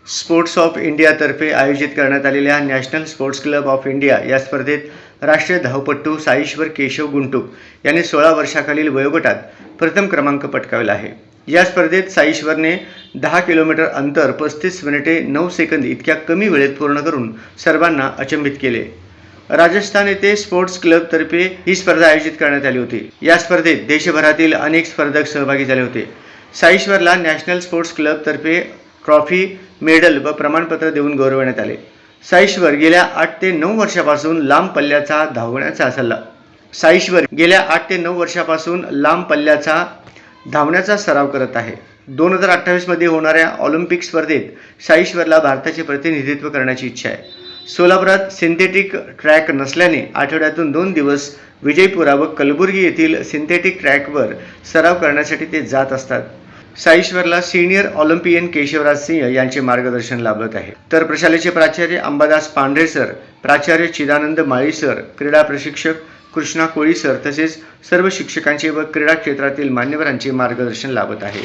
Sports of इंडियातर्फे आयोजित करण्यात आलेल्या national sports club of India या स्पर्धेत राष्ट्रीय धावपटू साईश्वर केशव गुंटूक यांनी 16 वर्षाखालील वयोगटात प्रथम क्रमांक पटकावला आहे। या स्पर्धेत साईश्वरने 10 किलोमीटर अंतर 35 मिनिटे 9 सेकंद इतक्या कमी वेळेत पूर्ण करून सर्वांना अचंबित केले। राजस्थान येथे स्पोर्ट्स क्लबतर्फे ही स्पर्धा आयोजित करण्यात आली होती। या स्पर्धेत देशभरातील अनेक स्पर्धक सहभागी झाले होते। साईश्वरला नॅशनल स्पोर्ट्स क्लबतर्फे ट्रॉफी, मेडल व प्रमाणपत्र देऊन गौरवण्यात आले। साईश्वर गेल्या 8 ते 9 वर्षापासून लांब पल्ल्याचा धावण्याचा सराव करत आहे। 2028 मध्ये होणाऱ्या ऑलिम्पिक स्पर्धेत साईश्वरला भारताचे प्रतिनिधित्व करण्याची इच्छा आहे। सोलापुरात सिंथेटिक ट्रॅक नसल्याने आठवड्यातून 2 दिवस विजयपुरा व कलबुर्गी येथील सिंथेटिक ट्रॅकवर सराव करण्यासाठी ते जात असतात। साईश्वरला सिनियर ऑलिम्पियन केशवराज सिंह यांचे मार्गदर्शन लाभत आहे। तर प्रशालेचे प्राचार्य अंबादास पांढरे सर, प्राचार्य चिदानंद माळी सर, क्रीडा प्रशिक्षक कृष्णा कोळी सर तसेच सर्व शिक्षकांचे व क्रीडा क्षेत्रातील मान्यवरांचे मार्गदर्शन लाभत आहे।